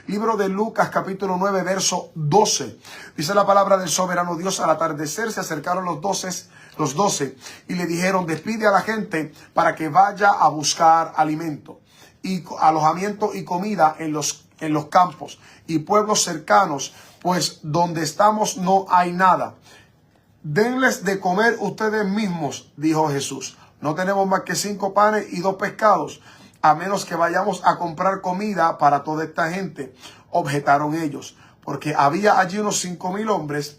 Libro de Lucas, capítulo 9, verso 12. Dice la palabra del soberano Dios: al atardecer se acercaron los doce y le dijeron: despide a la gente para que vaya a buscar alimento y alojamiento y comida en los campos y pueblos cercanos, pues donde estamos no hay nada. Denles de comer ustedes mismos, dijo Jesús. No tenemos más que 5 panes y 2 pescados. A menos que vayamos a comprar comida para toda esta gente, objetaron ellos, porque había allí unos 5,000 hombres.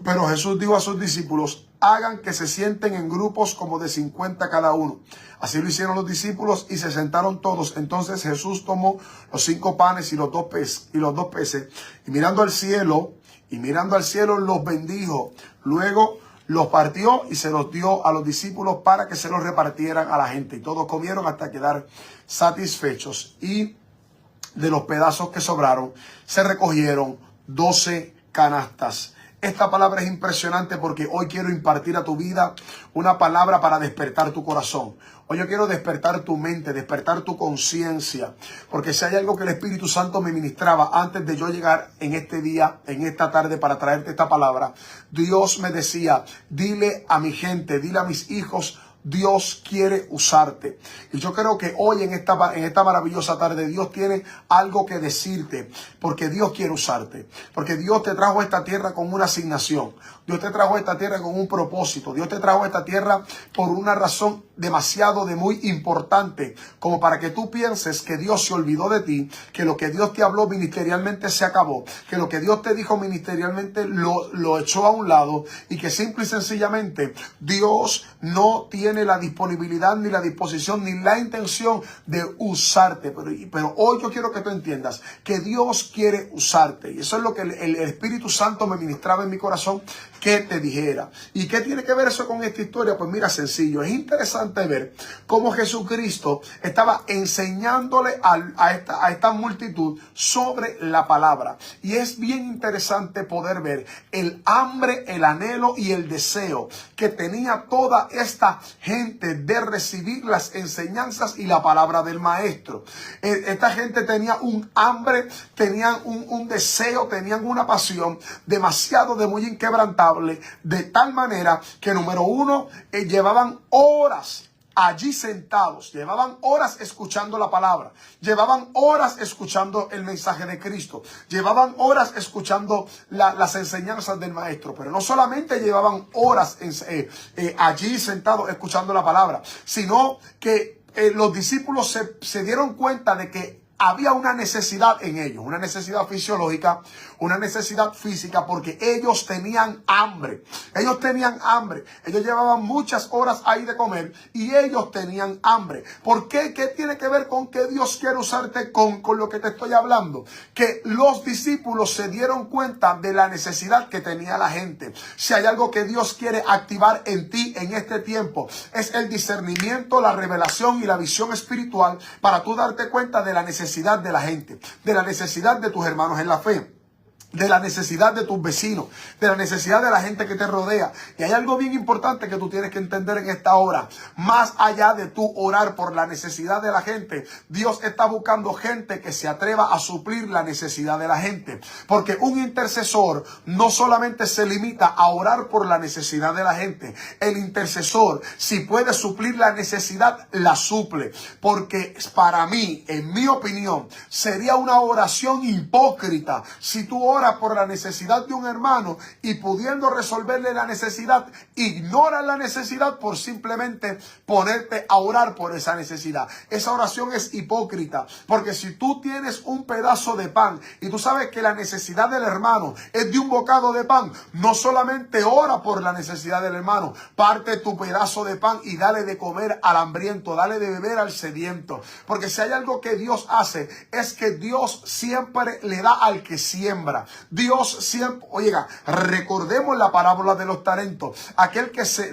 Pero Jesús dijo a sus discípulos: hagan que se sienten en grupos como de 50 cada uno. Así lo hicieron los discípulos y se sentaron todos. Entonces Jesús tomó los 5 panes y los 2 peces, y mirando al cielo los bendijo. Luego los partió y se los dio a los discípulos para que se los repartieran a la gente. Y todos comieron hasta quedar satisfechos. Y de los pedazos que sobraron se recogieron 12 canastas. Esta palabra es impresionante porque hoy quiero impartir a tu vida una palabra para despertar tu corazón. Hoy yo quiero despertar tu mente, despertar tu conciencia. Porque si hay algo que el Espíritu Santo me ministraba antes de yo llegar en este día, en esta tarde, para traerte esta palabra, Dios me decía: dile a mi gente, dile a mis hijos, Dios quiere usarte. Y yo creo que hoy en esta maravillosa tarde Dios tiene algo que decirte, porque Dios quiere usarte, porque Dios te trajo a esta tierra con una asignación. Dios te trajo a esta tierra con un propósito. Dios te trajo a esta tierra por una razón muy importante, como para que tú pienses que Dios se olvidó de ti, que lo que Dios te habló ministerialmente se acabó, que lo que Dios te dijo ministerialmente lo echó a un lado, y que simple y sencillamente Dios no tiene la disponibilidad, ni la disposición, ni la intención de usarte. Pero hoy yo quiero que tú entiendas que Dios quiere usarte, y eso es lo que el Espíritu Santo me ministraba en mi corazón que te dijera. ¿Y qué tiene que ver eso con esta historia? Pues mira, sencillo. Es interesante ver cómo Jesucristo estaba enseñándole a esta multitud sobre la palabra. Y es bien interesante poder ver el hambre, el anhelo y el deseo que tenía toda esta gente de recibir las enseñanzas y la palabra del maestro. Esta gente tenía un hambre, tenían un deseo, tenían una pasión muy inquebrantable, de tal manera que, número uno, llevaban horas allí sentados, llevaban horas escuchando la palabra, llevaban horas escuchando el mensaje de Cristo, llevaban horas escuchando las enseñanzas del maestro. Pero no solamente llevaban horas allí sentados escuchando la palabra, sino que los discípulos se dieron cuenta de que había una necesidad en ellos, una necesidad fisiológica, una necesidad física, porque ellos tenían hambre. Ellos tenían hambre. Ellos llevaban muchas horas ahí de comer y ellos tenían hambre. ¿Por qué? ¿Qué tiene que ver con que Dios quiere usarte con lo que te estoy hablando? Que los discípulos se dieron cuenta de la necesidad que tenía la gente. Si hay algo que Dios quiere activar en ti en este tiempo, es el discernimiento, la revelación y la visión espiritual para tú darte cuenta de la necesidad de la gente, de la necesidad de tus hermanos en la fe, de la necesidad de tus vecinos, de la necesidad de la gente que te rodea. Y hay algo bien importante que tú tienes que entender en esta hora. Más allá de tú orar por la necesidad de la gente, Dios está buscando gente que se atreva a suplir la necesidad de la gente. Porque un intercesor no solamente se limita a orar por la necesidad de la gente. El intercesor, si puede suplir la necesidad, la suple. Porque para mí, en mi opinión, sería una oración hipócrita si tú oras por la necesidad de un hermano y, pudiendo resolverle la necesidad, ignoras la necesidad por simplemente ponerte a orar por esa necesidad. Esa oración es hipócrita, porque si tú tienes un pedazo de pan y tú sabes que la necesidad del hermano es de un bocado de pan, no solamente ora por la necesidad del hermano, parte tu pedazo de pan y dale de comer al hambriento, dale de beber al sediento. Porque si hay algo que Dios hace, es que Dios siempre le da al que siembra. Dios siempre, oiga, recordemos la parábola de los talentos.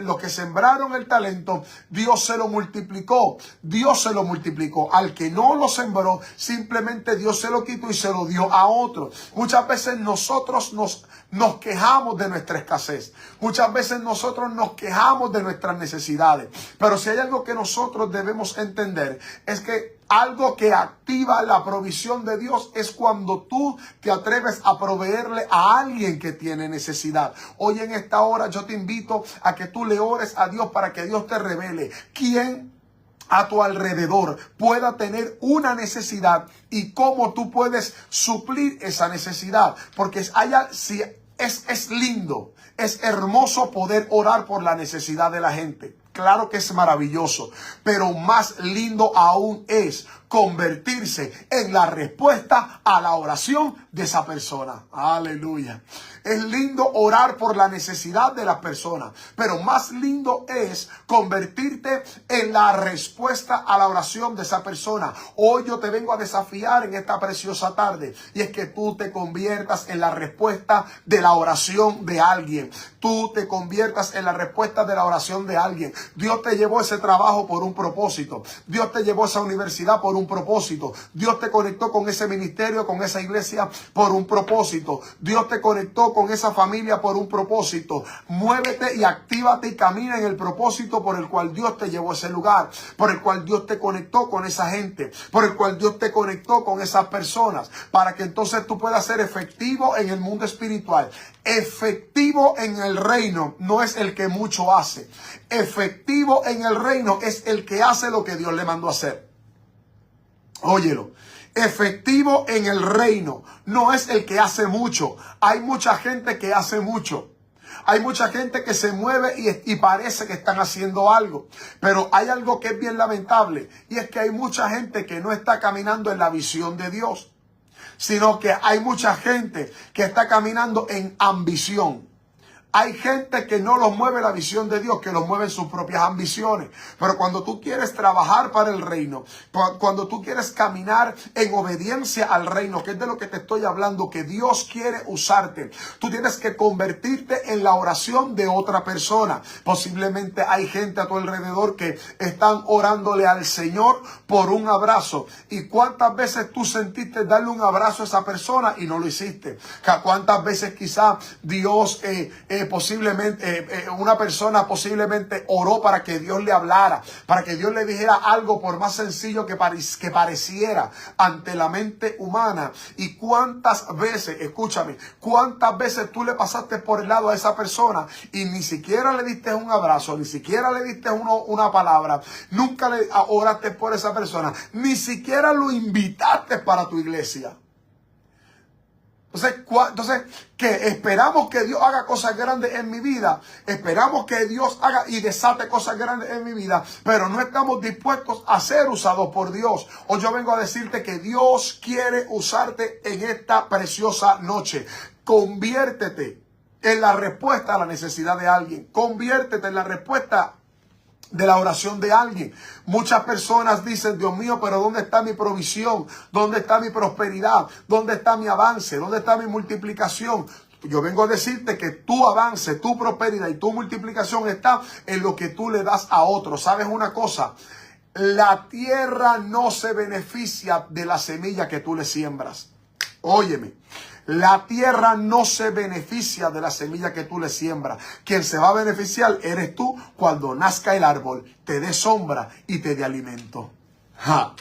Los que sembraron el talento, Dios se lo multiplicó. Dios se lo multiplicó. Al que no lo sembró, simplemente Dios se lo quitó y se lo dio a otro. Muchas veces nosotros nos quejamos de nuestra escasez. Muchas veces nosotros nos quejamos de nuestras necesidades. Pero si hay algo que nosotros debemos entender, es que Algo que activa la provisión de Dios es cuando tú te atreves a proveerle a alguien que tiene necesidad. Hoy en esta hora yo te invito a que tú le ores a Dios para que Dios te revele quién a tu alrededor pueda tener una necesidad y cómo tú puedes suplir esa necesidad. Porque es lindo, es hermoso poder orar por la necesidad de la gente. Claro que es maravilloso, pero más lindo aún es convertirse en la respuesta a la oración de esa persona. Aleluya. Es lindo orar por la necesidad de la persona, pero más lindo es convertirte en la respuesta a la oración de esa persona. Hoy yo te vengo a desafiar en esta preciosa tarde, y es que tú te conviertas en la respuesta de la oración de alguien. Tú te conviertas en la respuesta de la oración de alguien. Dios te llevó a ese trabajo por un propósito. Dios te llevó a esa universidad por un propósito. Dios te conectó con ese ministerio, con esa iglesia por un propósito. Dios te conectó con esa familia por un propósito. Muévete y actívate y camina en el propósito por el cual Dios te llevó a ese lugar, por el cual Dios te conectó con esa gente, por el cual Dios te conectó con esas personas, para que entonces tú puedas ser efectivo en el mundo espiritual. Efectivo en el reino no es el que mucho hace. Efectivo en el reino es el que hace lo que Dios le mandó a hacer. Óyelo. Efectivo en el reino no es el que hace mucho. Hay mucha gente que hace mucho. Hay mucha gente que se mueve y parece que están haciendo algo. Pero hay algo que es bien lamentable, y es que hay mucha gente que no está caminando en la visión de Dios, sino que hay mucha gente que está caminando en ambición. Hay gente que no los mueve la visión de Dios, que los mueve sus propias ambiciones. Pero cuando tú quieres trabajar para el reino, cuando tú quieres caminar en obediencia al reino, que es de lo que te estoy hablando, que Dios quiere usarte, tú tienes que convertirte en la oración de otra persona. Posiblemente hay gente a tu alrededor que están orándole al Señor por un abrazo. ¿Y cuántas veces tú sentiste darle un abrazo a esa persona y no lo hiciste? ¿Cuántas veces quizá Dios posiblemente una persona posiblemente oró para que Dios le hablara, para que Dios le dijera algo, por más sencillo que pareciera ante la mente humana? Y cuántas veces, escúchame, cuántas veces tú le pasaste por el lado a esa persona y ni siquiera le diste un abrazo, ni siquiera le diste una palabra, nunca le oraste por esa persona, ni siquiera lo invitaste para tu iglesia. Entonces, ¿qué? Esperamos que Dios haga cosas grandes en mi vida. Esperamos que Dios haga y desate cosas grandes en mi vida, pero no estamos dispuestos a ser usados por Dios. Hoy yo vengo a decirte que Dios quiere usarte en esta preciosa noche. Conviértete en la respuesta a la necesidad de alguien. Conviértete en la respuesta de la oración de alguien. Muchas personas dicen: Dios mío, pero ¿dónde está mi provisión? ¿Dónde está mi prosperidad? ¿Dónde está mi avance? ¿Dónde está mi multiplicación? Yo vengo a decirte que tu avance, tu prosperidad y tu multiplicación está en lo que tú le das a otros. ¿Sabes una cosa? La tierra no se beneficia de la semilla que tú le siembras. Óyeme. La tierra no se beneficia de la semilla que tú le siembras. Quien se va a beneficiar eres tú cuando nazca el árbol, te dé sombra y te dé alimento. ¡Ja!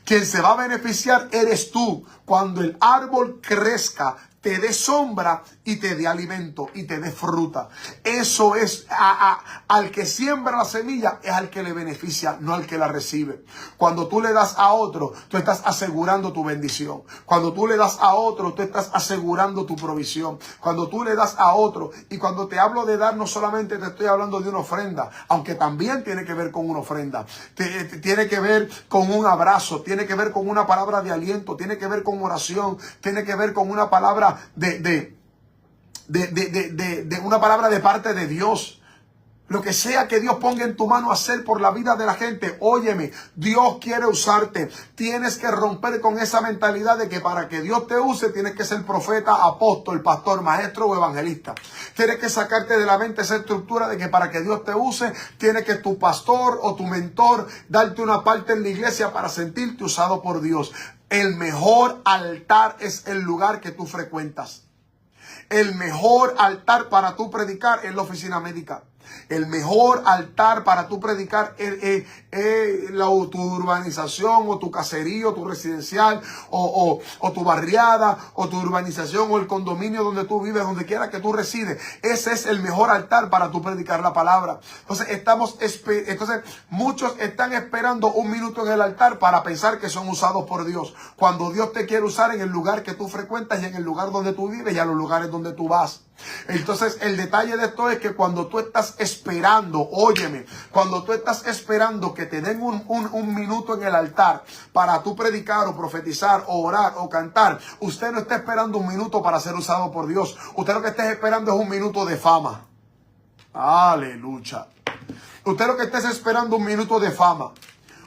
Quien se va a beneficiar eres tú cuando el árbol crezca, te dé sombra y te dé alimento y te dé fruta. Eso es, al que siembra la semilla es al que le beneficia, no al que la recibe. Cuando tú le das a otro, tú estás asegurando tu bendición. Cuando tú le das a otro, tú estás asegurando tu provisión. Cuando tú le das a otro, y cuando te hablo de dar, no solamente te estoy hablando de una ofrenda, aunque también tiene que ver con una ofrenda. Tiene que ver con un abrazo, tiene que ver con una palabra de aliento, tiene que ver con oración, tiene que ver con una palabra de una palabra de parte de Dios. Lo que sea que Dios ponga en tu mano a hacer por la vida de la gente, óyeme, Dios quiere usarte. Tienes que romper con esa mentalidad de que para que Dios te use tienes que ser profeta, apóstol, pastor, maestro o evangelista. Tienes que sacarte de la mente esa estructura de que para que Dios te use tiene que tu pastor o tu mentor darte una parte en la iglesia para sentirte usado por Dios. El mejor altar es el lugar que tú frecuentas. El mejor altar para tú predicar es la oficina médica. El mejor altar para tú predicar es tu urbanización o tu caserío, tu residencial o tu barriada o tu urbanización o el condominio donde tú vives, donde quiera que tú resides. Ese es el mejor altar para tú predicar la palabra. Entonces muchos están esperando un minuto en el altar para pensar que son usados por Dios. Cuando Dios te quiere usar en el lugar que tú frecuentas y en el lugar donde tú vives y a los lugares donde tú vas. Entonces el detalle de esto es que cuando tú estás esperando, óyeme, cuando tú estás esperando que te den un minuto en el altar para tú predicar o profetizar o orar o cantar, usted no está esperando un minuto para ser usado por Dios. Usted lo que está esperando es un minuto de fama. Aleluya. Usted lo que está esperando un minuto de fama.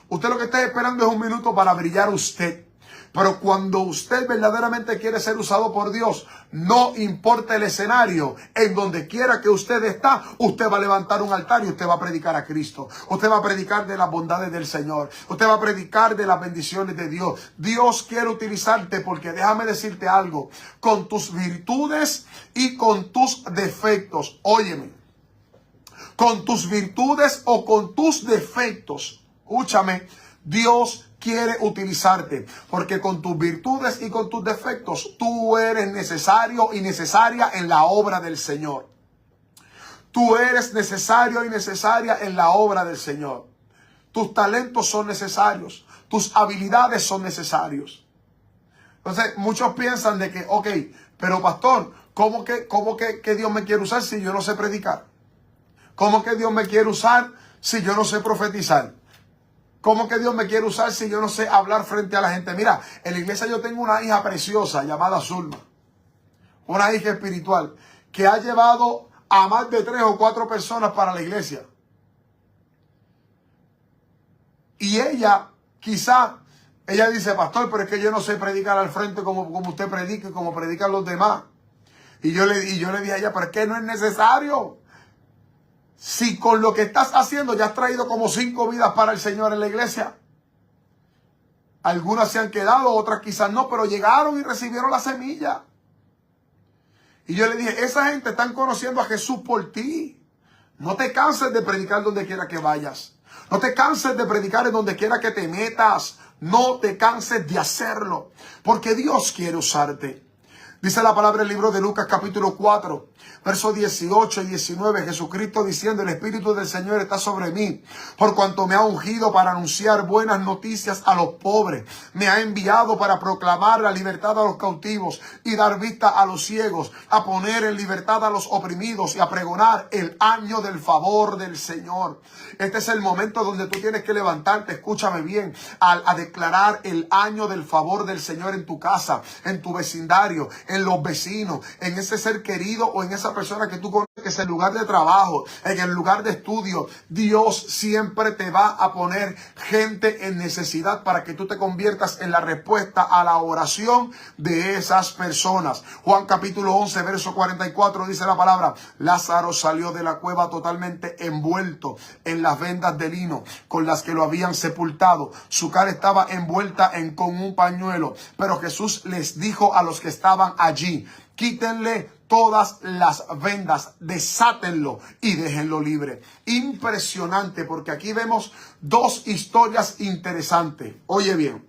Usted lo que está esperando es un minuto para brillar usted. Pero cuando usted verdaderamente quiere ser usado por Dios, no importa el escenario, en donde quiera que usted está, usted va a levantar un altar y usted va a predicar a Cristo. Usted va a predicar de las bondades del Señor. Usted va a predicar de las bendiciones de Dios. Dios quiere utilizarte porque déjame decirte algo, con tus virtudes y con tus defectos. Óyeme, con tus virtudes o con tus defectos, escúchame, Dios quiere utilizarte, porque con tus virtudes y con tus defectos tú eres necesario y necesaria en la obra del Señor. Tú eres necesario y necesaria en la obra del Señor. Tus talentos son necesarios, tus habilidades son necesarios. Entonces muchos piensan de que, ok, pero pastor, ¿cómo que Dios me quiere usar si yo no sé predicar? ¿Cómo que Dios me quiere usar si yo no sé profetizar? ¿Cómo que Dios me quiere usar si yo no sé hablar frente a la gente? Mira, en la iglesia yo tengo una hija preciosa llamada Zulma. Una hija espiritual que ha llevado a más de 3 o 4 personas para la iglesia. Y ella, quizá, ella dice, pastor, pero es que yo no sé predicar al frente como usted predica y como predican los demás. Y yo le dije a ella, pero es que no es necesario. Si con lo que estás haciendo ya has traído como 5 vidas para el Señor en la iglesia. Algunas se han quedado, otras quizás no, pero llegaron y recibieron la semilla. Y yo le dije, esa gente están conociendo a Jesús por ti. No te canses de predicar donde quiera que vayas. No te canses de predicar en donde quiera que te metas. No te canses de hacerlo, porque Dios quiere usarte. Dice la palabra en el libro de Lucas capítulo 4, versos 18 y 19, Jesucristo diciendo, el Espíritu del Señor está sobre mí, por cuanto me ha ungido para anunciar buenas noticias a los pobres. Me ha enviado para proclamar la libertad a los cautivos y dar vista a los ciegos, a poner en libertad a los oprimidos y a pregonar el año del favor del Señor. Este es el momento donde tú tienes que levantarte, escúchame bien, a declarar el año del favor del Señor en tu casa, en tu vecindario, en los vecinos, en ese ser querido o en esa persona que tú conoces, en el lugar de trabajo, en el lugar de estudio. Dios siempre te va a poner gente en necesidad para que tú te conviertas en la respuesta a la oración de esas personas. Juan capítulo 11, verso 44 dice la palabra, Lázaro salió de la cueva totalmente envuelto en las vendas de lino con las que lo habían sepultado. Su cara estaba envuelta con un pañuelo, pero Jesús les dijo a los que estaban allí, quítenle todas las vendas, desátenlo y déjenlo libre. Impresionante, porque aquí vemos 2 historias interesantes. Oye bien,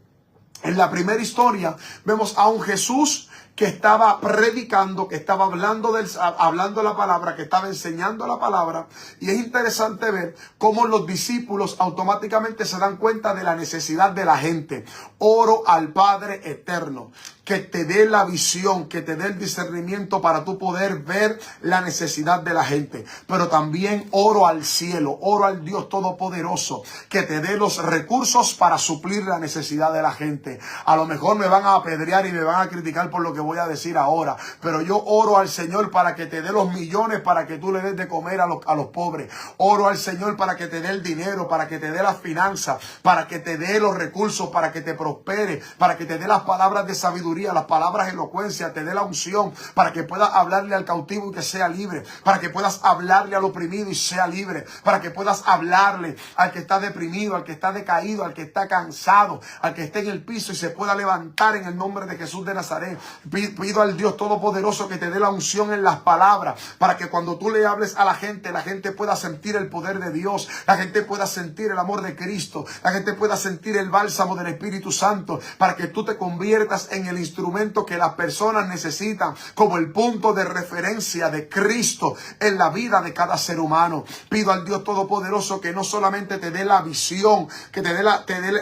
en la primera historia vemos a un Jesús que estaba predicando, que estaba hablando la palabra, que estaba enseñando la palabra. Y es interesante ver cómo los discípulos automáticamente se dan cuenta de la necesidad de la gente. Oro al Padre eterno, que te dé la visión, que te dé el discernimiento para tú poder ver la necesidad de la gente. Pero también oro al cielo, oro al Dios Todopoderoso, que te dé los recursos para suplir la necesidad de la gente. A lo mejor me van a apedrear y me van a criticar por lo que voy a decir ahora, pero yo oro al Señor para que te dé los millones, para que tú le des de comer a los pobres. Oro al Señor para que te dé el dinero, para que te dé las finanzas, para que te dé los recursos, para que te prospere, para que te dé las palabras de sabiduría, las palabras de elocuencia, te dé la unción, para que puedas hablarle al cautivo y que sea libre, para que puedas hablarle al oprimido y sea libre, para que puedas hablarle al que está deprimido, al que está decaído, al que está cansado, al que esté en el piso y se pueda levantar en el nombre de Jesús de Nazaret. Pido al Dios Todopoderoso que te dé la unción en las palabras, para que cuando tú le hables a la gente pueda sentir el poder de Dios, la gente pueda sentir el amor de Cristo, la gente pueda sentir el bálsamo del Espíritu Santo, para que tú te conviertas en el instrumento que las personas necesitan, como el punto de referencia de Cristo en la vida de cada ser humano. Pido al Dios Todopoderoso que no solamente te dé la visión, que te dé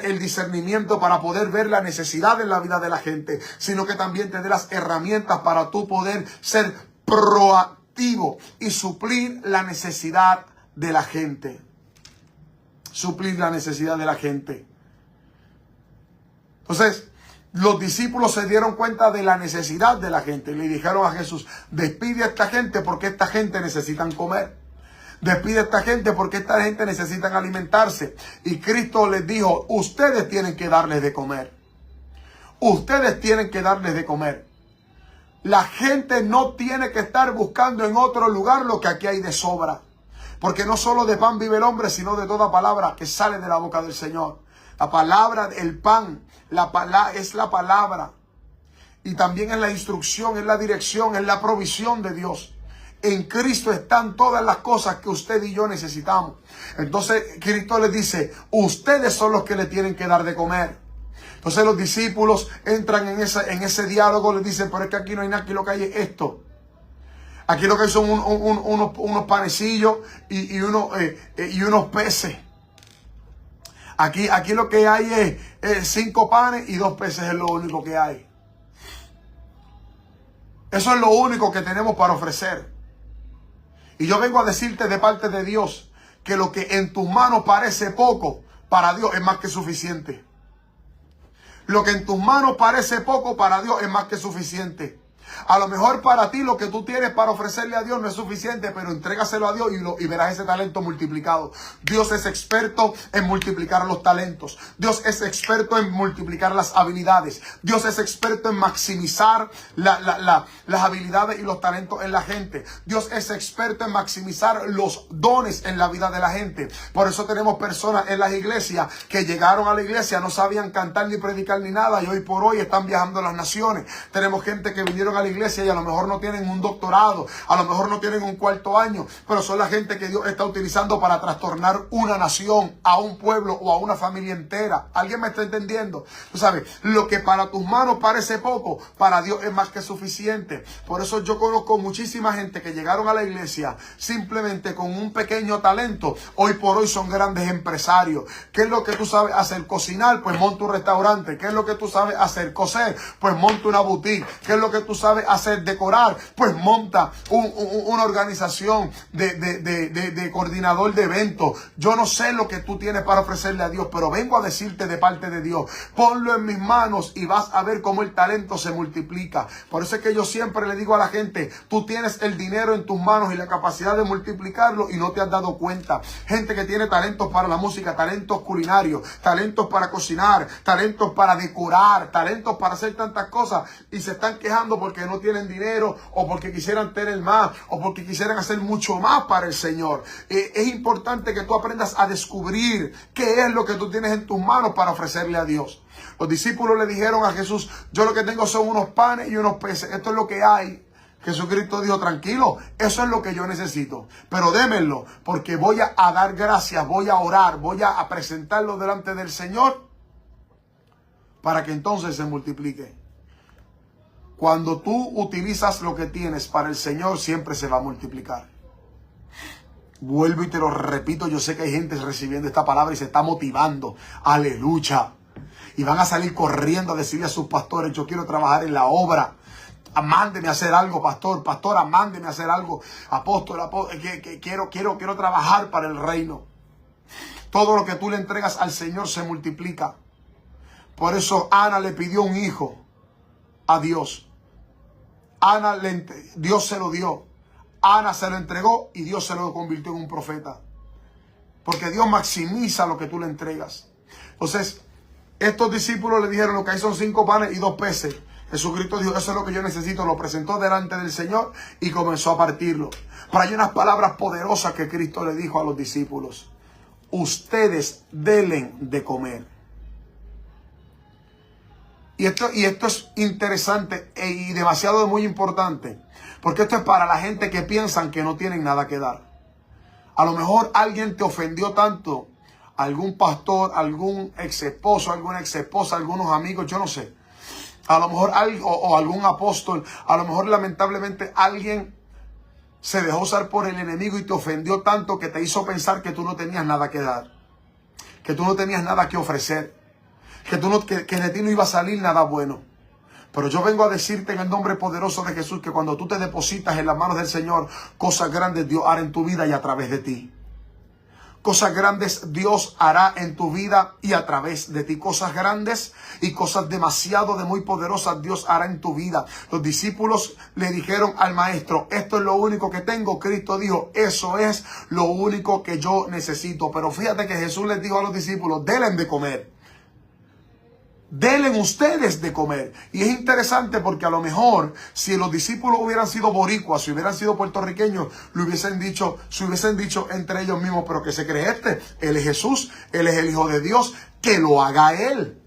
el discernimiento para poder ver la necesidad en la vida de la gente, sino que también te dé las herramientas para tú poder ser proactivo y suplir la necesidad de la gente. Suplir la necesidad de la gente. Entonces, los discípulos se dieron cuenta de la necesidad de la gente y le dijeron a Jesús: despide a esta gente porque esta gente necesitan comer. Despide a esta gente porque esta gente necesitan alimentarse. Y Cristo les dijo: ustedes tienen que darles de comer. Ustedes tienen que darles de comer. La gente no tiene que estar buscando en otro lugar lo que aquí hay de sobra. Porque no solo de pan vive el hombre, sino de toda palabra que sale de la boca del Señor. La palabra, el pan, es la palabra. Y también es la instrucción, es la dirección, es la provisión de Dios. En Cristo están todas las cosas que usted y yo necesitamos. Entonces Cristo les dice: ustedes son los que le tienen que dar de comer. Entonces los discípulos entran en ese diálogo, les dicen: pero es que aquí no hay nada, aquí lo que hay es esto. Aquí lo que hay son unos panecillos y unos peces. Aquí lo que hay es 5 panes y 2 peces, es lo único que hay. Eso es lo único que tenemos para ofrecer. Y yo vengo a decirte de parte de Dios que lo que en tus manos parece poco, para Dios es más que suficiente. Lo que en tus manos parece poco, para Dios es más que suficiente. A lo mejor para ti lo que tú tienes para ofrecerle a Dios no es suficiente, pero entrégaselo a Dios y verás ese talento multiplicado. Dios es experto en multiplicar los talentos. Dios es experto en multiplicar las habilidades. Dios es experto en maximizar las habilidades y los talentos en la gente. Dios es experto en maximizar los dones en la vida de la gente. Por eso tenemos personas en las iglesias que llegaron a la iglesia, no sabían cantar ni predicar ni nada, y hoy por hoy están viajando a las naciones. Tenemos gente que vinieron a la iglesia y a lo mejor no tienen un doctorado, a lo mejor no tienen un 4º año, pero son la gente que Dios está utilizando para trastornar una nación, a un pueblo o a una familia entera. ¿Alguien me está entendiendo? Tú sabes, lo que para tus manos parece poco, para Dios es más que suficiente. Por eso yo conozco muchísima gente que llegaron a la iglesia simplemente con un pequeño talento. Hoy por hoy son grandes empresarios. ¿Qué es lo que tú sabes hacer? Cocinar, pues monta un restaurante. ¿Qué es lo que tú sabes hacer? Coser, pues monta una boutique. ¿Qué es lo que tú sabes hacer? Decorar, pues monta una organización de coordinador de eventos. Yo no sé lo que tú tienes para ofrecerle a Dios, pero vengo a decirte de parte de Dios: ponlo en mis manos y vas a ver cómo el talento se multiplica. Por eso es que yo siempre le digo a la gente: tú tienes el dinero en tus manos y la capacidad de multiplicarlo y no te has dado cuenta. Gente que tiene talentos para la música, talentos culinarios, talentos para cocinar, talentos para decorar, talentos para hacer tantas cosas, y se están quejando porque no tienen dinero, o porque quisieran tener más, o porque quisieran hacer mucho más para el Señor. Es importante que tú aprendas a descubrir qué es lo que tú tienes en tus manos para ofrecerle a Dios. Los discípulos le dijeron a Jesús: yo lo que tengo son unos panes y unos peces, esto es lo que hay. Jesucristo dijo: tranquilo, eso es lo que yo necesito, pero démenlo, porque voy a dar gracias, voy a orar, voy a presentarlo delante del Señor para que entonces se multiplique. Cuando tú utilizas lo que tienes para el Señor, siempre se va a multiplicar. Vuelvo y te lo repito, yo sé que hay gente recibiendo esta palabra y se está motivando. Aleluya. Y van a salir corriendo a decirle a sus pastores: yo quiero trabajar en la obra. Mándeme a hacer algo, pastor. Pastora, mándeme a hacer algo. Apóstol, quiero trabajar para el reino. Todo lo que tú le entregas al Señor se multiplica. Por eso Ana le pidió un hijo a Dios. Dios se lo dio. Ana se lo entregó y Dios se lo convirtió en un profeta. Porque Dios maximiza lo que tú le entregas. Entonces, estos discípulos le dijeron: lo que hay son 5 panes y 2 peces. Jesucristo dijo: eso es lo que yo necesito. Lo presentó delante del Señor y comenzó a partirlo. Pero hay unas palabras poderosas que Cristo le dijo a los discípulos: ustedes denle de comer. Y esto es interesante y demasiado muy importante. Porque esto es para la gente que piensan que no tienen nada que dar. A lo mejor alguien te ofendió tanto, algún pastor, algún ex esposo, alguna ex esposa, algunos amigos, yo no sé. A lo mejor o algún apóstol, a lo mejor lamentablemente alguien se dejó usar por el enemigo y te ofendió tanto que te hizo pensar que tú no tenías nada que dar, que tú no tenías nada que ofrecer, que de ti no iba a salir nada bueno. Pero yo vengo a decirte en el nombre poderoso de Jesús que cuando tú te depositas en las manos del Señor, cosas grandes Dios hará en tu vida y a través de ti. Cosas grandes Dios hará en tu vida y a través de ti. Cosas grandes y cosas demasiado de muy poderosas Dios hará en tu vida. Los discípulos le dijeron al maestro, esto es lo único que tengo. Cristo dijo, eso es lo único que yo necesito. Pero fíjate que Jesús les dijo a los discípulos, denle de comer. Denle ustedes de comer. Y es interesante porque a lo mejor si los discípulos hubieran sido boricuas, si hubieran sido puertorriqueños, se hubiesen dicho entre ellos mismos, pero ¿qué se cree este? Él es Jesús, Él es el Hijo de Dios, que lo haga Él.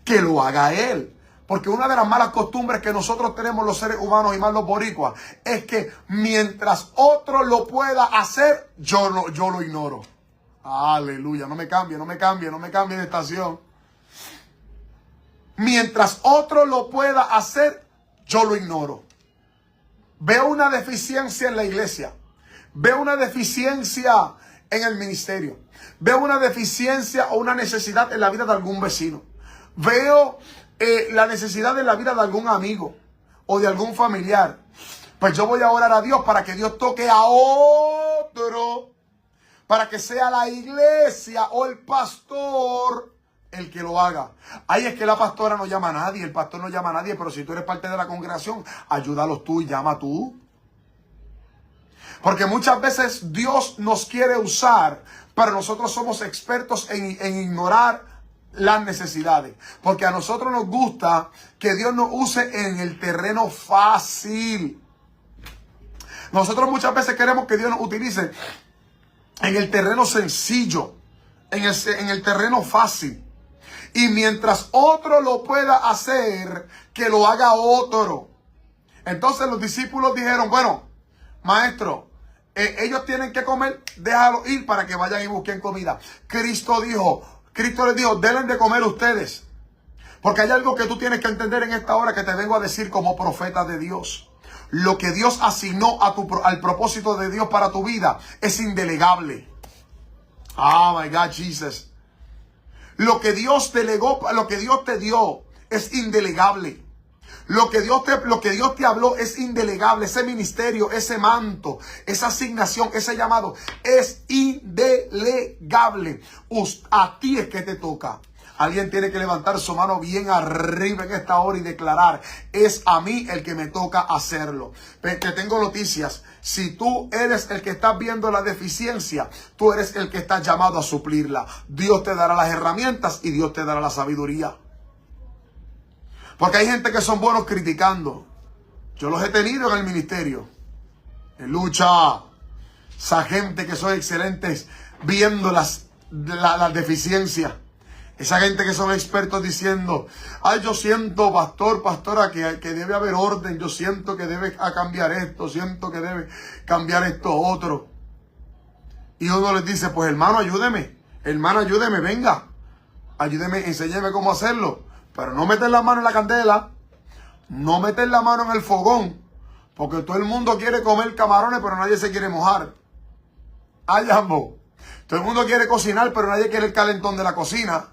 Que lo haga Él. Porque una de las malas costumbres que nosotros tenemos los seres humanos y más los boricuas es que mientras otro lo pueda hacer, yo lo ignoro. Aleluya, no me cambie de estación. Mientras otro lo pueda hacer, yo lo ignoro. Veo una deficiencia en la iglesia. Veo una deficiencia en el ministerio. Veo una deficiencia o una necesidad en la vida de algún vecino. Veo la necesidad en la vida de algún amigo o de algún familiar. Pues yo voy a orar a Dios para que Dios toque a otro. Para que sea la iglesia o el pastor el que lo haga. Ahí es que la pastora no llama a nadie, el pastor no llama a nadie, pero si tú eres parte de la congregación, ayúdalos tú y llama tú. Porque muchas veces Dios nos quiere usar, pero nosotros somos expertos en ignorar las necesidades. Porque a nosotros nos gusta que Dios nos use en el terreno fácil. Nosotros muchas veces queremos que Dios nos utilice en el terreno sencillo, en el terreno fácil. Y mientras otro lo pueda hacer, que lo haga otro. Entonces los discípulos dijeron, bueno, maestro, ellos tienen que comer, déjalo ir para que vayan y busquen comida. Cristo les dijo, denle de comer ustedes. Porque hay algo que tú tienes que entender en esta hora que te vengo a decir como profeta de Dios. Lo que Dios asignó al propósito de Dios para tu vida es indelegable. Oh my God, Jesus. Lo que Dios delegó, lo que Dios te dio es indelegable. Lo que Dios te habló es indelegable. Ese ministerio, ese manto, esa asignación, ese llamado es indelegable. A ti es que te toca. Alguien tiene que levantar su mano bien arriba en esta hora y declarar, es a mí el que me toca hacerlo. Te tengo noticias. Si tú eres el que estás viendo la deficiencia, tú eres el que está llamado a suplirla. Dios te dará las herramientas y Dios te dará la sabiduría. Porque hay gente que son buenos criticando. Yo los he tenido en el ministerio. En lucha. Esa gente que son excelentes viendo las deficiencias. Esa gente que son expertos diciendo, ay, yo siento, pastora, que debe haber orden. Yo siento que debe cambiar esto. Siento que debe cambiar esto otro. Y uno les dice, pues hermano, ayúdeme. Hermano, ayúdeme, venga. Ayúdeme, enséñeme cómo hacerlo. Pero no meter la mano en la candela. No meter la mano en el fogón. Porque todo el mundo quiere comer camarones, pero nadie se quiere mojar. Ay, ambo. Todo el mundo quiere cocinar, pero nadie quiere el calentón de la cocina.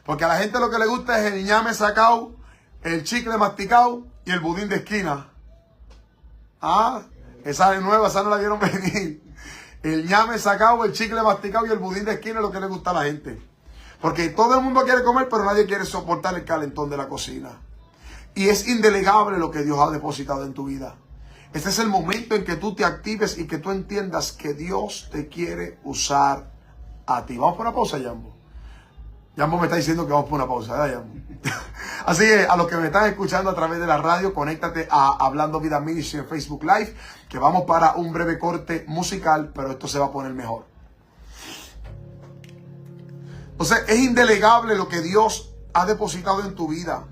Porque a la gente lo que le gusta es el ñame sacado, el chicle masticado y el budín de esquina. Esa es nueva, esa no la vieron venir. El ñame sacado, el chicle masticado y el budín de esquina es lo que le gusta a la gente. Porque todo el mundo quiere comer, pero nadie quiere soportar el calentón de la cocina. Y es indelegable lo que Dios ha depositado en tu vida. Este es el momento en que tú te actives y que tú entiendas que Dios te quiere usar a ti. Vamos por una pausa, Yambo. Yambo me está diciendo que vamos por una pausa, ¿verdad, Yambo? Así que a los que me están escuchando a través de la radio, conéctate a Hablando Vida Ministry en Facebook Live, que vamos para un breve corte musical, pero esto se va a poner mejor. Entonces, es indelegable lo que Dios ha depositado en tu vida.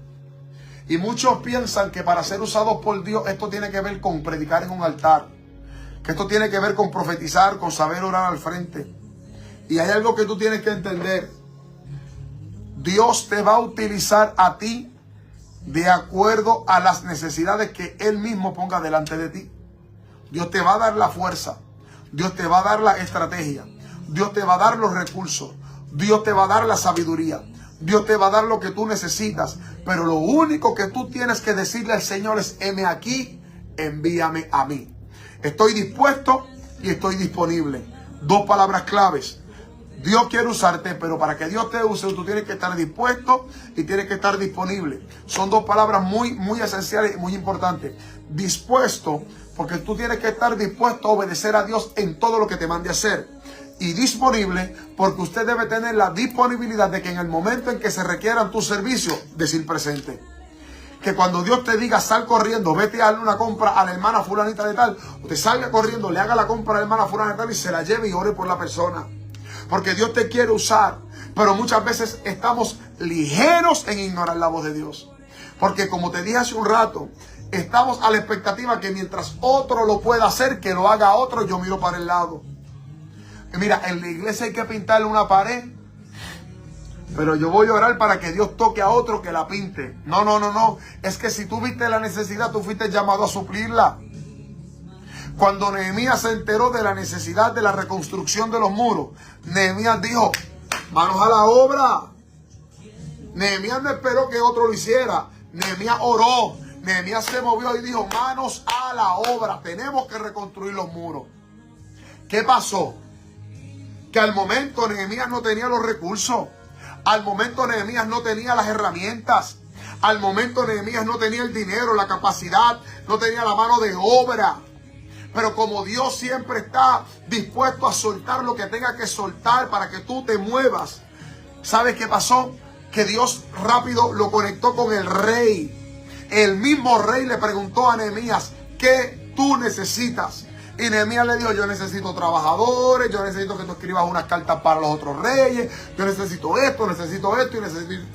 Y muchos piensan que para ser usados por Dios esto tiene que ver con predicar en un altar, que esto tiene que ver con profetizar, con saber orar al frente. Y hay algo que tú tienes que entender. Dios te va a utilizar a ti de acuerdo a las necesidades que Él mismo ponga delante de ti. Dios te va a dar la fuerza, Dios te va a dar la estrategia, Dios te va a dar los recursos, Dios te va a dar la sabiduría, Dios te va a dar lo que tú necesitas. Pero lo único que tú tienes que decirle al Señor es: heme aquí, envíame a mí. Estoy dispuesto y estoy disponible. Dos palabras claves. Dios quiere usarte, pero para que Dios te use, tú tienes que estar dispuesto y tienes que estar disponible. Son dos palabras muy esenciales y muy importantes. Dispuesto, porque tú tienes que estar dispuesto a obedecer a Dios en todo lo que te mande a hacer. Y disponible, porque usted debe tener la disponibilidad de que en el momento en que se requieran tus servicios, decir presente. Que cuando Dios te diga: sal corriendo, vete a darle una compra a la hermana fulanita de tal, usted salga corriendo, le haga la compra a la hermana fulanita de tal y se la lleve y ore por la persona. Porque Dios te quiere usar, pero muchas veces estamos ligeros en ignorar la voz de Dios. Porque como te dije hace un rato, estamos a la expectativa que mientras otro lo pueda hacer, que lo haga otro, yo miro para el lado. Y mira, en la iglesia hay que pintarle una pared, pero yo voy a orar para que Dios toque a otro que la pinte. No. Es que si tú viste la necesidad, tú fuiste llamado a suplirla. Cuando Nehemías se enteró de la necesidad de la reconstrucción de los muros, Nehemías dijo: manos a la obra. Nehemías no esperó que otro lo hiciera. Nehemías oró. Nehemías se movió y dijo: manos a la obra. Tenemos que reconstruir los muros. ¿Qué pasó? Que al momento Nehemías no tenía los recursos. Al momento Nehemías no tenía las herramientas. Al momento Nehemías no tenía el dinero, la capacidad, no tenía la mano de obra. Pero como Dios siempre está dispuesto a soltar lo que tenga que soltar para que tú te muevas, ¿sabes qué pasó? Que Dios rápido lo conectó con el rey. El mismo rey le preguntó a Nehemías: ¿qué tú necesitas? Y Nehemías le dijo: yo necesito trabajadores, yo necesito que tú escribas unas cartas para los otros reyes, yo necesito esto y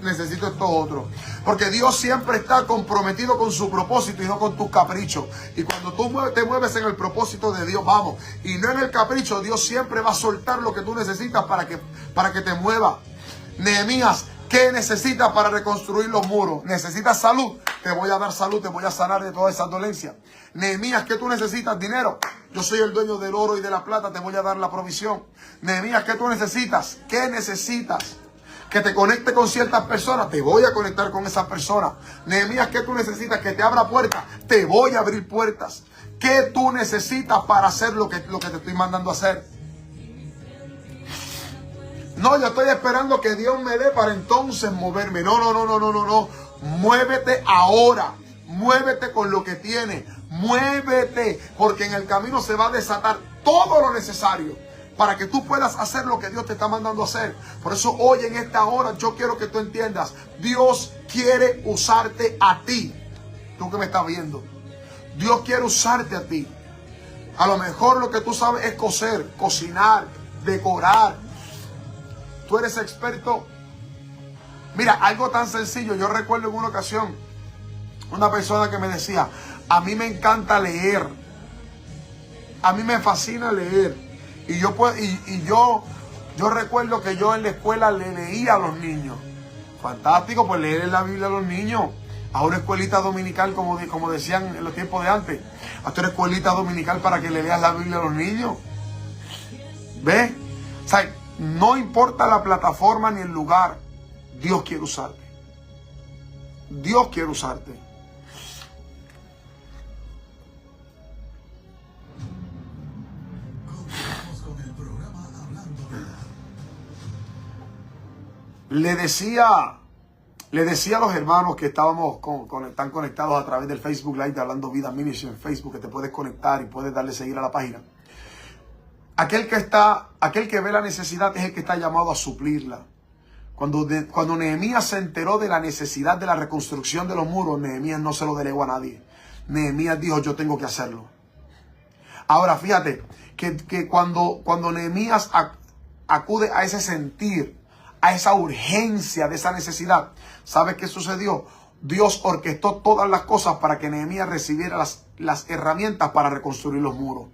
necesito esto otro. Porque Dios siempre está comprometido con su propósito y no con tus caprichos. Y cuando tú te mueves en el propósito de Dios, vamos, y no en el capricho, Dios siempre va a soltar lo que tú necesitas para que te muevas. Nehemías, ¿qué necesitas para reconstruir los muros? ¿Necesitas salud? Te voy a dar salud, te voy a sanar de toda esa dolencia. Nehemías, ¿qué tú necesitas? Dinero. Yo soy el dueño del oro y de la plata, te voy a dar la provisión. Nehemías, ¿qué tú necesitas? ¿Qué necesitas? Que te conecte con ciertas personas, te voy a conectar con esas personas. Nehemías, ¿qué tú necesitas? Que te abra puertas, te voy a abrir puertas. ¿Qué tú necesitas para hacer lo que te estoy mandando a hacer? No, yo estoy esperando que Dios me dé para entonces moverme. No. Muévete ahora. Muévete con lo que tienes. Muévete, porque en el camino se va a desatar todo lo necesario para que tú puedas hacer lo que Dios te está mandando a hacer. Por eso hoy en esta hora yo quiero que tú entiendas: Dios quiere usarte a ti. Tú que me estás viendo, Dios quiere usarte a ti. A lo mejor lo que tú sabes es coser, cocinar, decorar. Tú eres experto. Mira, algo tan sencillo. Yo recuerdo en una ocasión una persona que me decía: a mí me encanta leer. A mí me fascina leer. Y yo recuerdo que yo en la escuela le leía a los niños. Fantástico, pues leer la Biblia a los niños. A una escuelita dominical, como decían en los tiempos de antes. A una escuelita dominical para que le leas la Biblia a los niños. ¿Ves? O sea, no importa la plataforma ni el lugar, Dios quiere usarte. Dios quiere usarte. Le decía a los hermanos que están conectados a través del Facebook Live de Hablando Vida Ministry en Facebook, que te puedes conectar y puedes darle seguir a la página. Aquel que ve la necesidad es el que está llamado a suplirla. Cuando Nehemías se enteró de la necesidad de la reconstrucción de los muros, Nehemías no se lo delegó a nadie. Nehemías dijo: yo tengo que hacerlo. Ahora fíjate que cuando Nehemías acude a ese sentir, a esa urgencia de esa necesidad, ¿sabe qué sucedió? Dios orquestó todas las cosas para que Nehemías recibiera las herramientas para reconstruir los muros.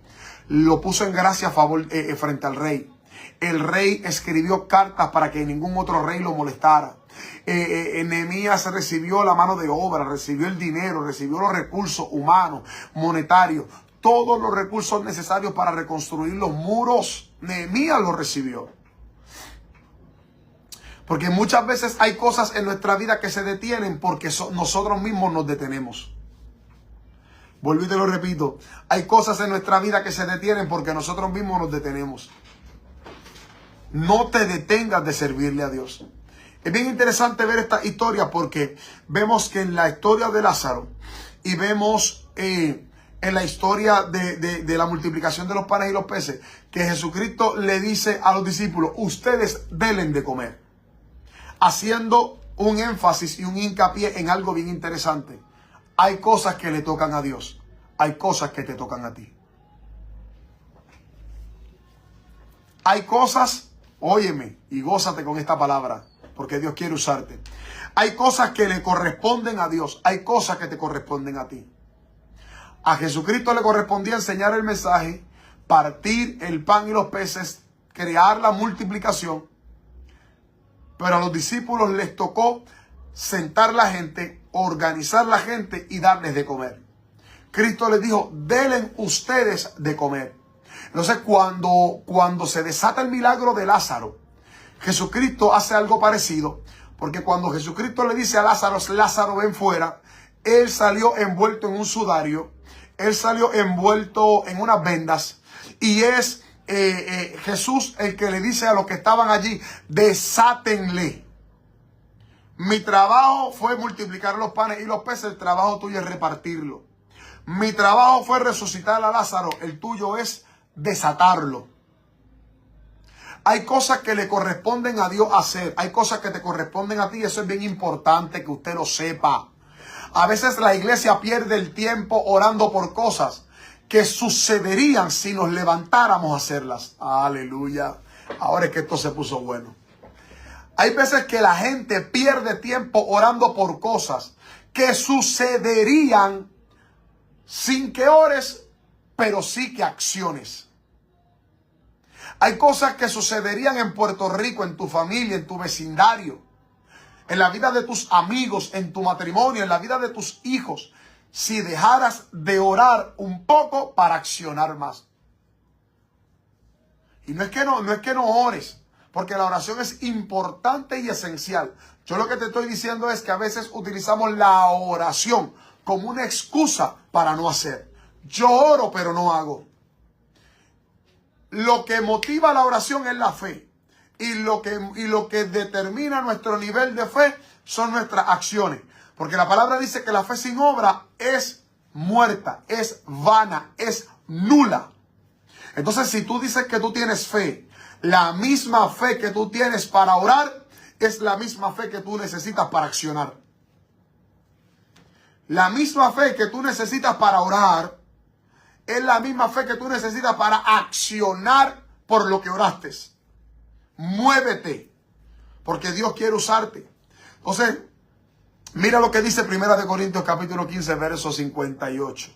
Lo puso en gracia a favor, frente al rey. El rey escribió cartas para que ningún otro rey lo molestara. Nehemías recibió la mano de obra, recibió el dinero, recibió los recursos humanos, monetarios, todos los recursos necesarios para reconstruir los muros. Nehemías los recibió. Porque muchas veces hay cosas en nuestra vida que se detienen porque nosotros mismos nos detenemos. Vuelvo y te lo repito. Hay cosas en nuestra vida que se detienen porque nosotros mismos nos detenemos. No te detengas de servirle a Dios. Es bien interesante ver esta historia porque vemos que en la historia de Lázaro y vemos en la historia de la multiplicación de los panes y los peces, que Jesucristo le dice a los discípulos, ustedes denle de comer. Haciendo un énfasis y un hincapié en algo bien interesante. Hay cosas que le tocan a Dios. Hay cosas que te tocan a ti. Hay cosas, óyeme y gózate con esta palabra, porque Dios quiere usarte. Hay cosas que le corresponden a Dios. Hay cosas que te corresponden a ti. A Jesucristo le correspondía enseñar el mensaje, partir el pan y los peces, crear la multiplicación. Pero a los discípulos les tocó sentar la gente, organizar la gente y darles de comer. Cristo les dijo, denle ustedes de comer. Entonces cuando se desata el milagro de Lázaro, Jesucristo hace algo parecido. Porque cuando Jesucristo le dice a Lázaro, Lázaro ven fuera, él salió envuelto en un sudario, él salió envuelto en unas vendas y es Jesús el que le dice a los que estaban allí, desátenle. Mi trabajo fue multiplicar los panes y los peces, el trabajo tuyo es repartirlo. Mi trabajo fue resucitar a Lázaro, el tuyo es desatarlo. Hay cosas que le corresponden a Dios hacer, hay cosas que te corresponden a ti, eso es bien importante que usted lo sepa. A veces la iglesia pierde el tiempo orando por cosas que sucederían si nos levantáramos a hacerlas. Aleluya. Ahora es que esto se puso bueno. Hay veces que la gente pierde tiempo orando por cosas que sucederían sin que ores, pero sí que acciones. Hay cosas que sucederían en Puerto Rico, en tu familia, en tu vecindario, en la vida de tus amigos, en tu matrimonio, en la vida de tus hijos, si dejaras de orar un poco para accionar más. Y no es que no ores, porque la oración es importante y esencial. Yo lo que te estoy diciendo es que a veces utilizamos la oración como una excusa para no hacer. Yo oro, pero no hago. Lo que motiva la oración es la fe. Y lo que determina nuestro nivel de fe son nuestras acciones. Porque la palabra dice que la fe sin obra es muerta, es vana, es nula. Entonces, si tú dices que tú tienes fe, la misma fe que tú tienes para orar es la misma fe que tú necesitas para accionar. La misma fe que tú necesitas para orar es la misma fe que tú necesitas para accionar por lo que oraste. Muévete, porque Dios quiere usarte. Entonces, mira lo que dice 1 Corintios capítulo 15, verso 58.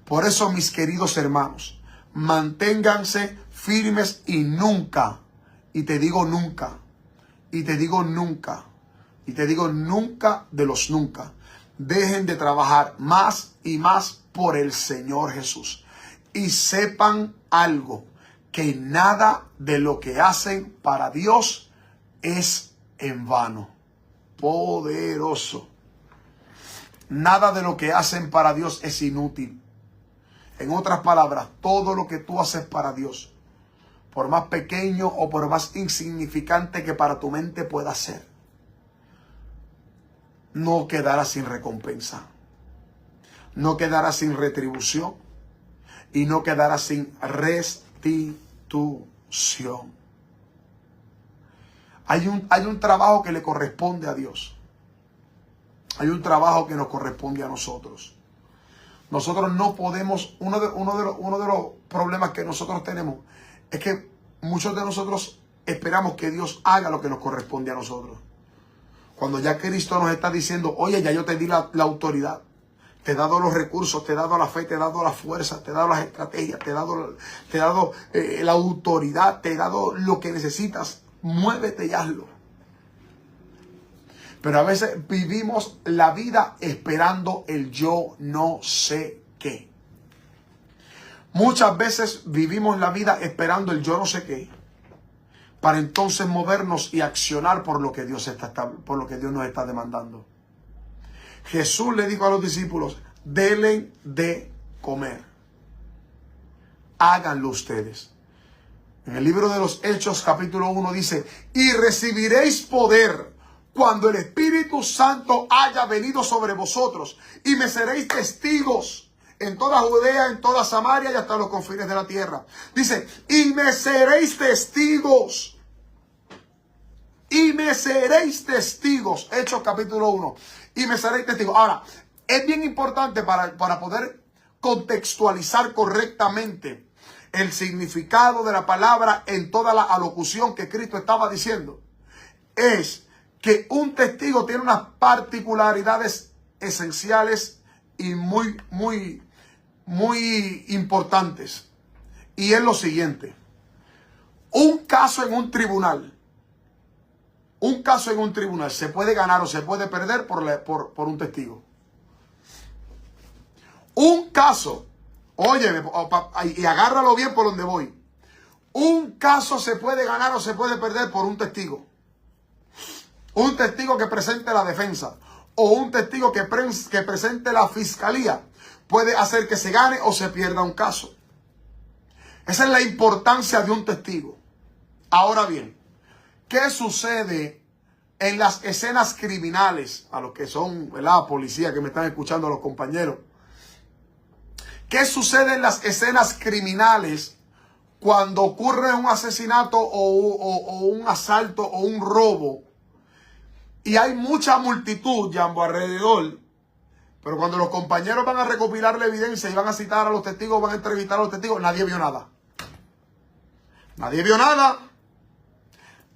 Por eso, mis queridos hermanos, manténganse firmes y nunca, y te digo nunca, y te digo nunca, y te digo nunca de los nunca, dejen de trabajar más y más por el Señor Jesús. Y sepan algo, que nada de lo que hacen para Dios es en vano. Poderoso. Nada de lo que hacen para Dios es inútil. En otras palabras, todo lo que tú haces para Dios, por más pequeño o por más insignificante que para tu mente pueda ser, no quedará sin recompensa, no quedará sin retribución y no quedará sin restitución. Hay un trabajo que le corresponde a Dios. Hay un trabajo que nos corresponde a nosotros. Nosotros no podemos, uno de los problemas que nosotros tenemos es que muchos de nosotros esperamos que Dios haga lo que nos corresponde a nosotros. Cuando ya Cristo nos está diciendo, oye, ya yo te di la autoridad, te he dado los recursos, te he dado la fe, te he dado la fuerza, te he dado las estrategias, te he dado la autoridad, te he dado lo que necesitas, muévete y hazlo. Pero a veces vivimos la vida esperando el yo no sé qué. Muchas veces vivimos la vida esperando el yo no sé qué, para entonces movernos y accionar por lo que Dios nos está demandando. Jesús le dijo a los discípulos, denle de comer. Háganlo ustedes. En el libro de los Hechos, capítulo 1, dice, y recibiréis poder cuando el Espíritu Santo haya venido sobre vosotros, y me seréis testigos en toda Judea, en toda Samaria y hasta los confines de la tierra. Dice, y me seréis testigos. Y me seréis testigos. Hechos capítulo 1. Y me seréis testigos. Ahora, es bien importante para poder contextualizar correctamente el significado de la palabra en toda la alocución que Cristo estaba diciendo. Es que un testigo tiene unas particularidades esenciales y muy importantes. Y es lo siguiente. Un caso en un tribunal se puede ganar o se puede perder por un testigo. Un caso, oye, y agárralo bien por donde voy. Un caso se puede ganar o se puede perder por un testigo. Un testigo que presente la defensa o un testigo que presente la fiscalía puede hacer que se gane o se pierda un caso. Esa es la importancia de un testigo. Ahora bien, ¿qué sucede en las escenas criminales? A los que son, ¿verdad?, policía que me están escuchando, a los compañeros. ¿Qué sucede en las escenas criminales cuando ocurre un asesinato o un asalto o un robo? Y hay mucha multitud, Jambo, alrededor. Pero cuando los compañeros van a recopilar la evidencia y van a citar a los testigos, van a entrevistar a los testigos, nadie vio nada. Nadie vio nada.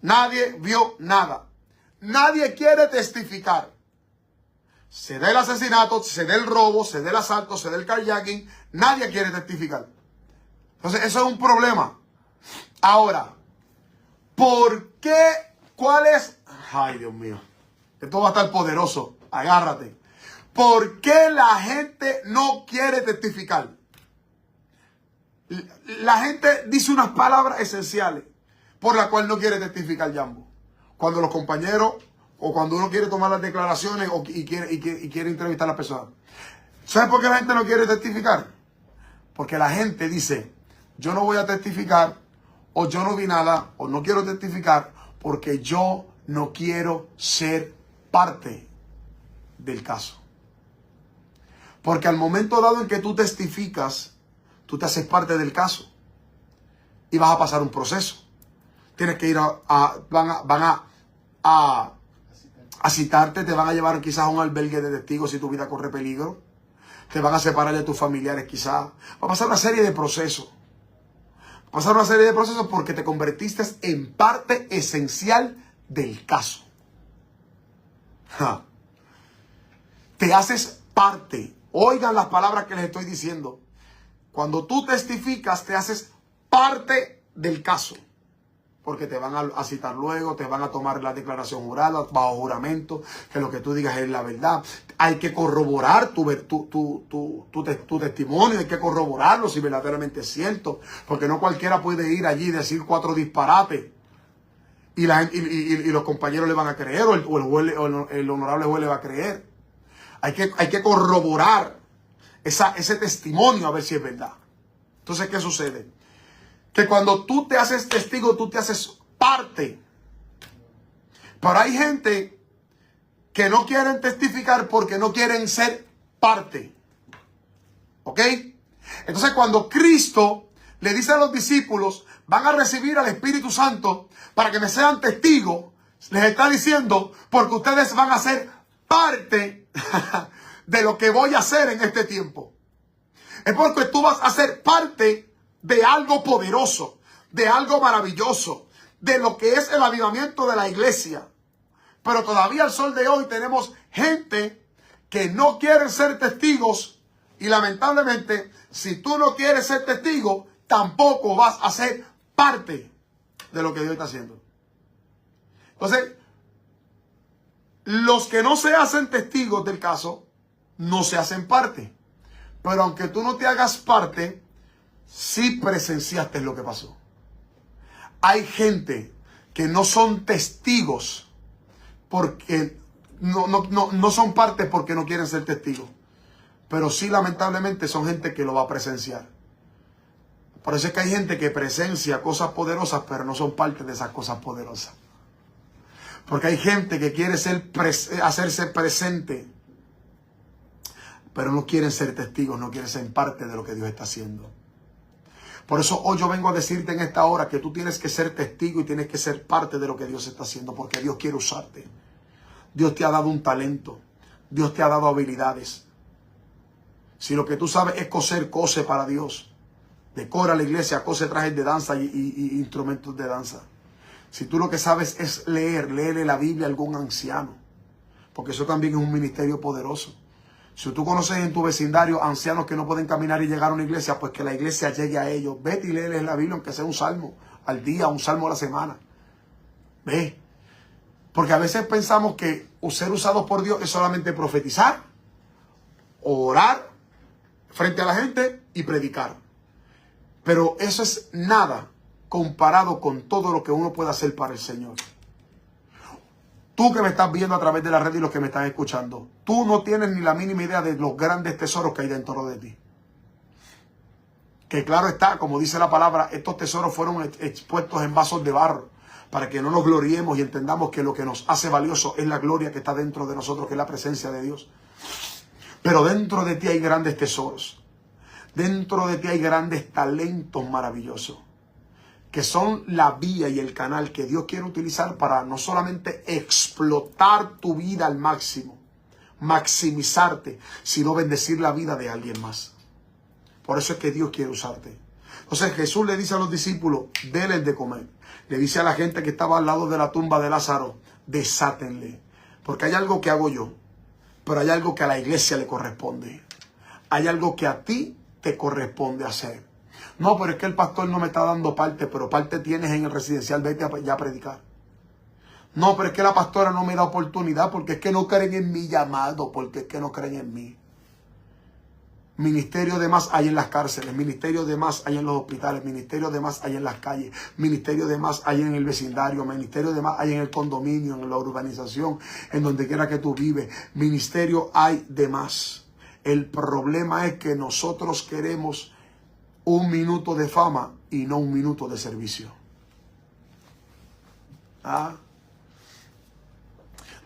Nadie vio nada. Nadie quiere testificar. Se da el asesinato, se da el robo, se da el asalto, se da el carjacking. Nadie quiere testificar. Entonces, eso es un problema. Ahora, ¿por qué? ¿Cuál es? Ay, Dios mío. Esto va a estar poderoso. Agárrate. ¿Por qué la gente no quiere testificar? La gente dice unas palabras esenciales por las cuales no quiere testificar, Jambo. Cuando los compañeros o cuando uno quiere tomar las declaraciones y quiere entrevistar a la persona. ¿Sabes por qué la gente no quiere testificar? Porque la gente dice, yo no voy a testificar, o yo no vi nada, o no quiero testificar, porque yo no quiero ser parte del caso. Porque al momento dado en que tú testificas, tú te haces parte del caso y vas a pasar un proceso. Tienes que ir van a citarte, te van a llevar quizás a un albergue de testigos si tu vida corre peligro. Te van a separar de tus familiares quizás. Va a pasar una serie de procesos. Va a pasar una serie de procesos porque te convertiste en parte esencial del caso. Te haces parte. Oigan las palabras que les estoy diciendo. Cuando tú testificas, te haces parte del caso. Porque te van a citar luego, te van a tomar la declaración jurada, bajo juramento, que lo que tú digas es la verdad. Hay que corroborar tu testimonio, hay que corroborarlo si verdaderamente es cierto. Porque no cualquiera puede ir allí y decir 4 disparates. Y los compañeros le van a creer, o el honorable juez le va a creer. Hay que corroborar ese testimonio a ver si es verdad. Entonces, ¿qué sucede? Que cuando tú te haces testigo, tú te haces parte. Pero hay gente que no quieren testificar porque no quieren ser parte. ¿Ok? Entonces, cuando Cristo le dice a los discípulos, van a recibir al Espíritu Santo para que me sean testigos, les está diciendo, porque ustedes van a ser parte de lo que voy a hacer en este tiempo. Es porque tú vas a ser parte de algo poderoso, de algo maravilloso, de lo que es el avivamiento de la iglesia. Pero todavía al sol de hoy tenemos gente que no quieren ser testigos. Y lamentablemente, si tú no quieres ser testigo, tampoco vas a ser parte de lo que Dios está haciendo. Entonces, los que no se hacen testigos del caso, no se hacen parte. Pero aunque tú no te hagas parte, sí presenciaste lo que pasó. Hay gente que no son testigos porque no son parte porque no quieren ser testigos. Pero sí, lamentablemente, son gente que lo va a presenciar. Por eso es que hay gente que presencia cosas poderosas, pero no son parte de esas cosas poderosas. Porque hay gente que quiere hacerse presente, pero no quieren ser testigos, no quieren ser parte de lo que Dios está haciendo. Por eso hoy yo vengo a decirte en esta hora que tú tienes que ser testigo y tienes que ser parte de lo que Dios está haciendo, porque Dios quiere usarte. Dios te ha dado un talento. Dios te ha dado habilidades. Si lo que tú sabes es coser, cose para Dios. Decora la iglesia, cose trajes de danza y instrumentos de danza. Si tú lo que sabes es léele la Biblia a algún anciano, porque eso también es un ministerio poderoso. Si tú conoces en tu vecindario ancianos que no pueden caminar y llegar a una iglesia, pues que la iglesia llegue a ellos. Vete y léeles la Biblia, aunque sea un salmo al día, un salmo a la semana. Ve. Porque a veces pensamos que ser usados por Dios es solamente profetizar, orar frente a la gente y predicar. Pero eso es nada comparado con todo lo que uno puede hacer para el Señor. Tú que me estás viendo a través de la red y los que me están escuchando, tú no tienes ni la mínima idea de los grandes tesoros que hay dentro de ti. Que claro está, como dice la palabra, estos tesoros fueron expuestos en vasos de barro para que no nos gloriemos y entendamos que lo que nos hace valioso es la gloria que está dentro de nosotros, que es la presencia de Dios. Pero dentro de ti hay grandes tesoros. Dentro de ti hay grandes talentos maravillosos, que son la vía y el canal que Dios quiere utilizar para no solamente explotar tu vida al máximo, maximizarte, sino bendecir la vida de alguien más. Por eso es que Dios quiere usarte. Entonces Jesús le dice a los discípulos, denles de comer. Le dice a la gente que estaba al lado de la tumba de Lázaro, desátenle. Porque hay algo que hago yo, pero hay algo que a la iglesia le corresponde. Hay algo que a ti te corresponde hacer. No, pero es que el pastor no me está dando parte, pero parte tienes en el residencial, vete ya a predicar. No, pero es que la pastora no me da oportunidad porque es que no creen en mi llamado, porque es que no creen en mí. Ministerio de más hay en las cárceles, ministerio de más hay en los hospitales, ministerio de más hay en las calles, ministerio de más hay en el vecindario, ministerio de más hay en el condominio, en la urbanización, en donde quiera que tú vives. Ministerio hay de más. El problema es que nosotros queremos un minuto de fama y no un minuto de servicio.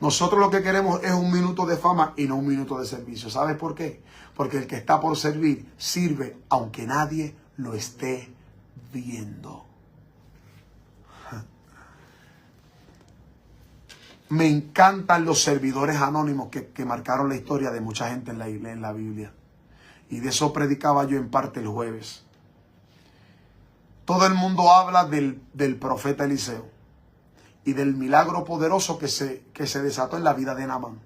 Nosotros lo que queremos es un minuto de fama y no un minuto de servicio. ¿Sabes por qué? Porque el que está por servir, sirve aunque nadie lo esté viendo. Me encantan los servidores anónimos que marcaron la historia de mucha gente en la Biblia. Y de eso predicaba yo en parte el jueves. Todo el mundo habla del profeta Eliseo y del milagro poderoso que se desató en la vida de Naamán.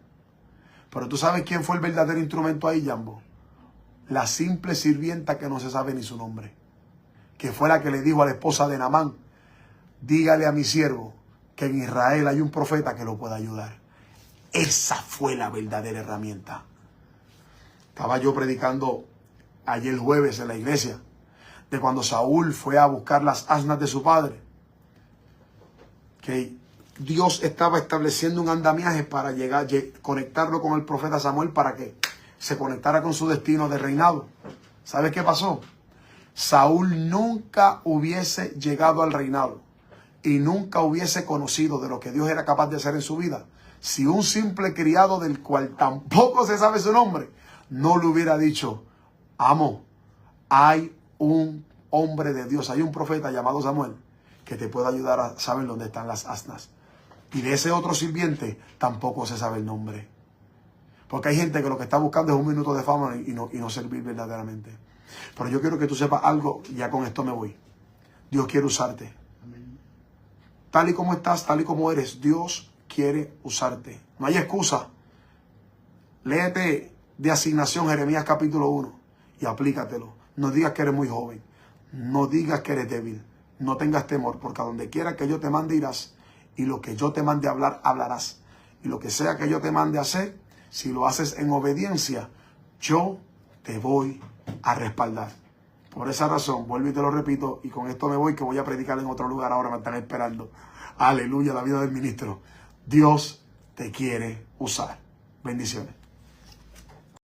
Pero tú sabes quién fue el verdadero instrumento ahí, Jambo. La simple sirvienta que no se sabe ni su nombre. Que fue la que le dijo a la esposa de Naamán, dígale a mi siervo que en Israel hay un profeta que lo pueda ayudar. Esa fue la verdadera herramienta. Estaba yo predicando ayer jueves en la iglesia de cuando Saúl fue a buscar las asnas de su padre. Que Dios estaba estableciendo un andamiaje para conectarlo con el profeta Samuel para que se conectara con su destino de reinado. ¿Sabes qué pasó? Saúl nunca hubiese llegado al reinado y nunca hubiese conocido de lo que Dios era capaz de hacer en su vida si un simple criado del cual tampoco se sabe su nombre no le hubiera dicho, amo, hay un hombre de Dios, hay un profeta llamado Samuel que te puede ayudar a saber dónde están las asnas. Y de ese otro sirviente tampoco se sabe el nombre. Porque hay gente que lo que está buscando es un minuto de fama y no servir verdaderamente. Pero yo quiero que tú sepas algo, y ya con esto me voy. Dios quiere usarte. tal y como estás, tal y como eres, Dios quiere usarte. No hay excusa. Léete de asignación Jeremías capítulo 1 y aplícatelo. No digas que eres muy joven. No digas que eres débil. No tengas temor, porque a donde quiera que yo te mande irás. Y lo que yo te mande hablar, hablarás. Y lo que sea que yo te mande hacer, si lo haces en obediencia, yo te voy a respaldar. Por esa razón, vuelvo y te lo repito, y con esto me voy, que voy a predicar en otro lugar ahora, me están esperando. Aleluya, la vida del ministro. Dios te quiere usar. Bendiciones.